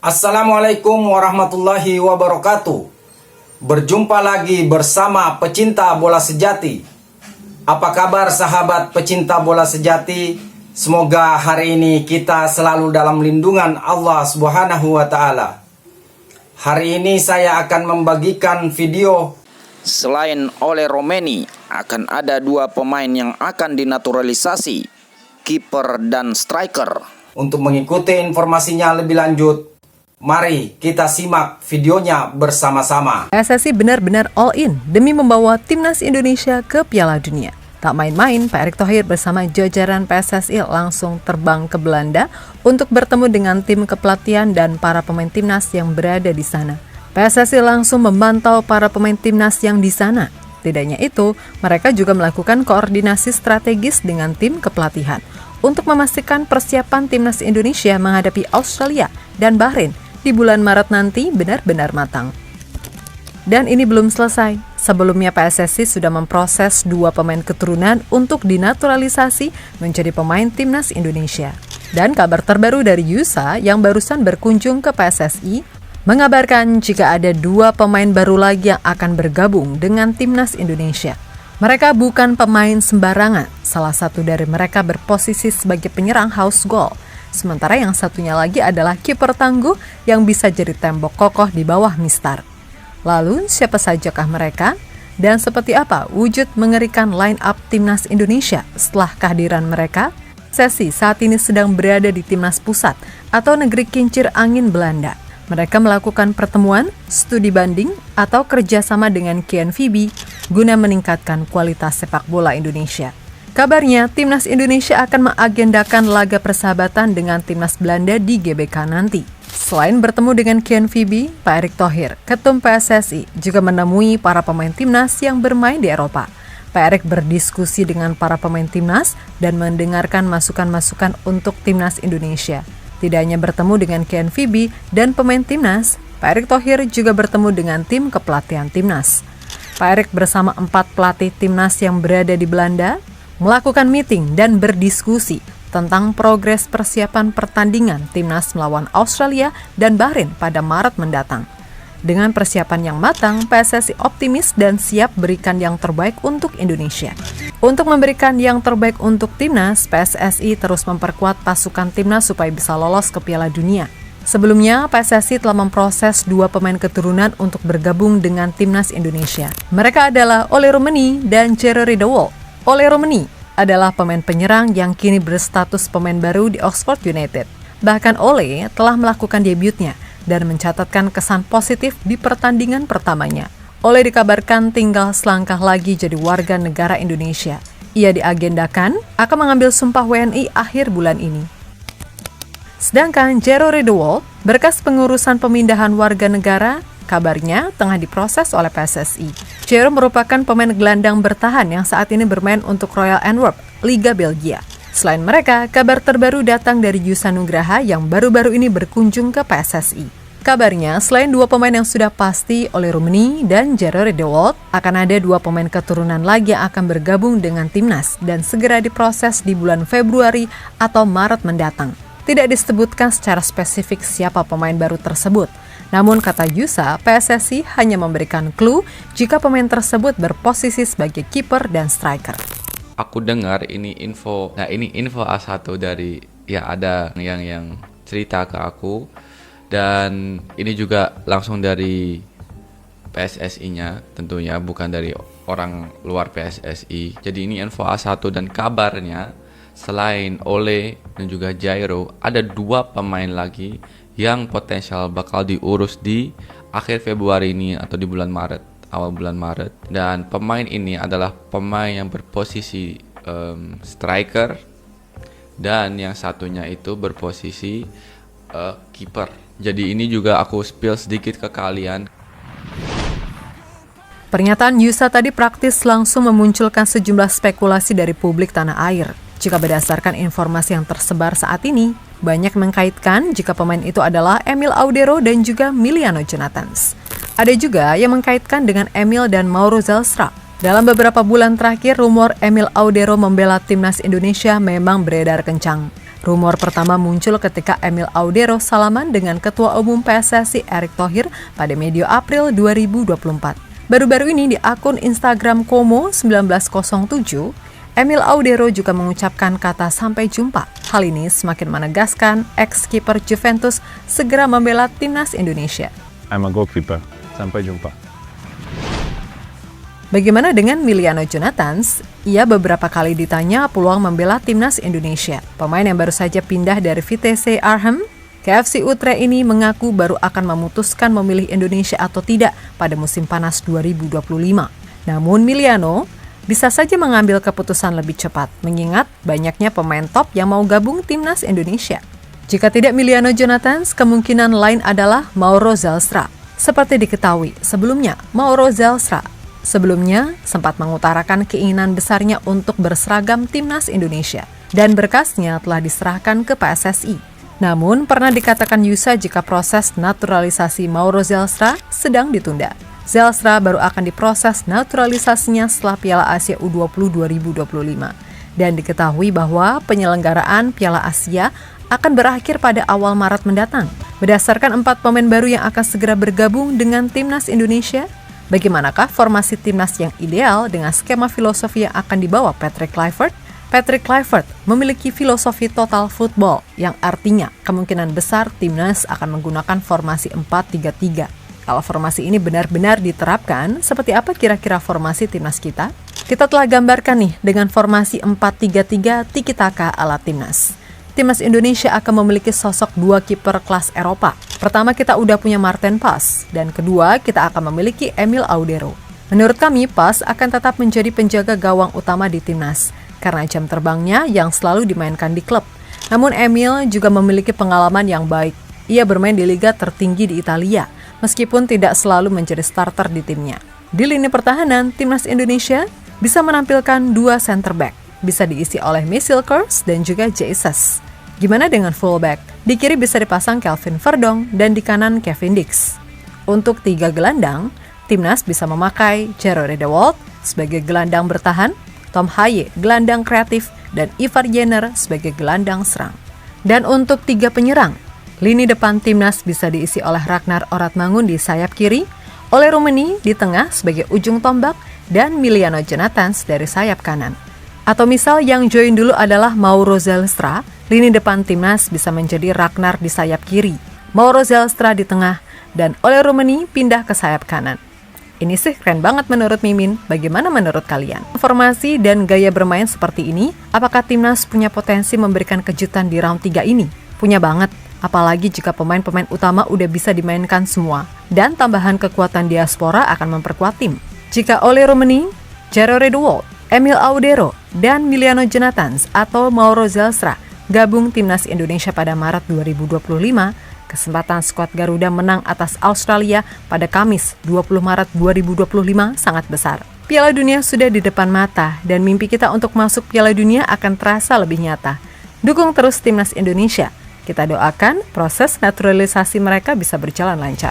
Assalamualaikum warahmatullahi wabarakatuh. Berjumpa lagi bersama pecinta bola sejati. Apa kabar sahabat pecinta bola sejati? Semoga hari ini kita selalu dalam lindungan Allah Subhanahu wa taala. Hari ini saya akan membagikan video. Selain oleh Romeni, akan ada dua pemain yang akan dinaturalisasi, kiper dan striker. Untuk mengikuti informasinya lebih lanjut, mari kita simak videonya bersama-sama. PSSI benar-benar all in demi membawa timnas Indonesia ke Piala Dunia. Tak main-main, Pak Erick Thohir bersama jajaran PSSI langsung terbang ke Belanda untuk bertemu dengan tim kepelatihan dan para pemain timnas yang berada di sana. PSSI langsung memantau para pemain timnas yang di sana. Tidak hanya itu, mereka juga melakukan koordinasi strategis dengan tim kepelatihan untuk memastikan persiapan timnas Indonesia menghadapi Australia dan Bahrain di bulan Maret nanti benar-benar matang. Dan ini belum selesai. Sebelumnya PSSI sudah memproses dua pemain keturunan untuk dinaturalisasi menjadi pemain timnas Indonesia. Dan kabar terbaru dari Yusa yang barusan berkunjung ke PSSI mengabarkan jika ada dua pemain baru lagi yang akan bergabung dengan timnas Indonesia. Mereka bukan pemain sembarangan. Salah satu dari mereka berposisi sebagai penyerang house goal. Sementara yang satunya lagi adalah kiper tangguh yang bisa jadi tembok kokoh di bawah mistar. Lalu siapa sajakah mereka? Dan seperti apa wujud mengerikan line up timnas Indonesia setelah kehadiran mereka? PSSI saat ini sedang berada di timnas pusat atau negeri kincir angin Belanda. Mereka melakukan pertemuan, studi banding, atau kerjasama dengan KNVB guna meningkatkan kualitas sepak bola Indonesia. Kabarnya, timnas Indonesia akan mengagendakan laga persahabatan dengan timnas Belanda di GBK nanti. Selain bertemu dengan KNVB, Pak Erick Thohir, Ketum PSSI, juga menemui para pemain timnas yang bermain di Eropa. Pak Erick berdiskusi dengan para pemain timnas dan mendengarkan masukan-masukan untuk timnas Indonesia. Tidak hanya bertemu dengan KNVB dan pemain timnas, Pak Erick Thohir juga bertemu dengan tim kepelatihan timnas. Pak Erick bersama 4 pelatih timnas yang berada di Belanda melakukan meeting dan berdiskusi tentang progres persiapan pertandingan timnas melawan Australia dan Bahrain pada Maret mendatang. Dengan persiapan yang matang, PSSI optimis dan siap berikan yang terbaik untuk Indonesia. Untuk memberikan yang terbaik untuk timnas, PSSI terus memperkuat pasukan timnas supaya bisa lolos ke Piala Dunia. Sebelumnya, PSSI telah memproses dua pemain keturunan untuk bergabung dengan timnas Indonesia. Mereka adalah Ole Romeni dan Jerry De Wolf. Ole Romeni adalah pemain penyerang yang kini berstatus pemain baru di Oxford United. Bahkan Ole telah melakukan debutnya dan mencatatkan kesan positif di pertandingan pertamanya. Ole dikabarkan tinggal selangkah lagi jadi warga negara Indonesia. Ia diagendakan akan mengambil sumpah WNI akhir bulan ini. Sedangkan Jerry De Wolf, berkas pengurusan pemindahan warga negara, kabarnya tengah diproses oleh PSSI. Jerry merupakan pemain gelandang bertahan yang saat ini bermain untuk Royal Antwerp, Liga Belgia. Selain mereka, kabar terbaru datang dari Yusa Nugraha yang baru-baru ini berkunjung ke PSSI. Kabarnya, selain dua pemain yang sudah pasti Ole Romeni dan Jerry De Wolf, akan ada dua pemain keturunan lagi yang akan bergabung dengan timnas dan segera diproses di bulan Februari atau Maret mendatang. Tidak disebutkan secara spesifik siapa pemain baru tersebut. Namun kata Yusa, PSSI hanya memberikan clue jika pemain tersebut berposisi sebagai kiper dan striker. Aku dengar ini info A1 dari ada yang cerita ke aku, dan ini juga langsung dari PSSI-nya tentunya, bukan dari orang luar PSSI. Jadi ini info A1 dan kabarnya selain Ole dan juga Jairo, ada dua pemain lagi yang potensial bakal diurus di akhir Februari ini atau di bulan Maret, awal bulan Maret. Dan pemain ini adalah pemain yang berposisi striker, dan yang satunya itu berposisi kiper. Jadi ini juga aku spill sedikit ke kalian. Pernyataan Yusa tadi praktis langsung memunculkan sejumlah spekulasi dari publik tanah air. Jika berdasarkan informasi yang tersebar saat ini, banyak mengkaitkan jika pemain itu adalah Emil Audero dan juga Miliano Jonathans. Ada juga yang mengkaitkan dengan Emil dan Mauro Zelstra. Dalam beberapa bulan terakhir, rumor Emil Audero membela timnas Indonesia memang beredar kencang. Rumor pertama muncul ketika Emil Audero salaman dengan Ketua Umum PSSI Erick Thohir pada medio April 2024. Baru-baru ini di akun Instagram Como 1907, Emil Audero juga mengucapkan kata sampai jumpa. Hal ini semakin menegaskan ex-kiper Juventus segera membela timnas Indonesia. I'm a goalkeeper. Sampai jumpa. Bagaimana dengan Miliano Jonathans? Ia beberapa kali ditanya peluang membela timnas Indonesia. Pemain yang baru saja pindah dari Vitesse Arnhem ke FC Utrecht ini mengaku baru akan memutuskan memilih Indonesia atau tidak pada musim panas 2025. Namun Miliano bisa saja mengambil keputusan lebih cepat, mengingat banyaknya pemain top yang mau gabung timnas Indonesia. Jika tidak Miliano Jonathans, kemungkinan lain adalah Mauro Zylstra. Seperti diketahui sebelumnya, Mauro Zylstra sebelumnya sempat mengutarakan keinginan besarnya untuk berseragam timnas Indonesia dan berkasnya telah diserahkan ke PSSI. Namun, pernah dikatakan Yusa jika proses naturalisasi Mauro Zylstra sedang ditunda. Zylstra baru akan diproses naturalisasinya setelah Piala Asia U20 2025. Dan diketahui bahwa penyelenggaraan Piala Asia akan berakhir pada awal Maret mendatang. Berdasarkan 4 pemain baru yang akan segera bergabung dengan timnas Indonesia, bagaimanakah formasi timnas yang ideal dengan skema filosofi yang akan dibawa Patrick Kluivert? Patrick Kluivert memiliki filosofi total football yang artinya kemungkinan besar timnas akan menggunakan formasi 4-3-3. Kalau formasi ini benar-benar diterapkan, seperti apa kira-kira formasi timnas kita? Kita telah gambarkan nih dengan formasi 4-3-3 tiki-taka ala timnas. Timnas Indonesia akan memiliki sosok 2 kiper kelas Eropa. Pertama kita udah punya Marten Pas, dan kedua kita akan memiliki Emil Audero. Menurut kami, Pas akan tetap menjadi penjaga gawang utama di timnas, karena jam terbangnya yang selalu dimainkan di klub. Namun Emil juga memiliki pengalaman yang baik. Ia bermain di liga tertinggi di Italia, meskipun tidak selalu menjadi starter di timnya. Di lini pertahanan, timnas Indonesia bisa menampilkan 2 center back. Bisa diisi oleh Misilkers dan juga Jesus. Gimana dengan fullback? Di kiri bisa dipasang Kelvin Verdong dan di kanan Kevin Dix. Untuk 3 gelandang, timnas bisa memakai Jerome De Wolf sebagai gelandang bertahan, Tom Haye gelandang kreatif, dan Ivar Jenner sebagai gelandang serang. Dan untuk 3 penyerang, lini depan timnas bisa diisi oleh Ragnar Oratmangun di sayap kiri, Ole Rummenigge di tengah sebagai ujung tombak, dan Miliano Jonathans dari sayap kanan. Atau misal yang join dulu adalah Mauro Zylstra, lini depan timnas bisa menjadi Ragnar di sayap kiri, Mauro Zylstra di tengah, dan Ole Rummenigge pindah ke sayap kanan. Ini sih keren banget menurut Mimin, bagaimana menurut kalian? Formasi dan gaya bermain seperti ini, apakah timnas punya potensi memberikan kejutan di round 3 ini? Punya banget, apalagi jika pemain-pemain utama udah bisa dimainkan semua. Dan tambahan kekuatan diaspora akan memperkuat tim. Jika Ole Rummenigge, Jerome De Wolf, Emil Audero, dan Miliano Jonathans atau Mauro Zylstra gabung timnas Indonesia pada Maret 2025, kesempatan skuad Garuda menang atas Australia pada Kamis 20 Maret 2025 sangat besar. Piala Dunia sudah di depan mata dan mimpi kita untuk masuk Piala Dunia akan terasa lebih nyata. Dukung terus timnas Indonesia. Kita doakan proses naturalisasi mereka bisa berjalan lancar.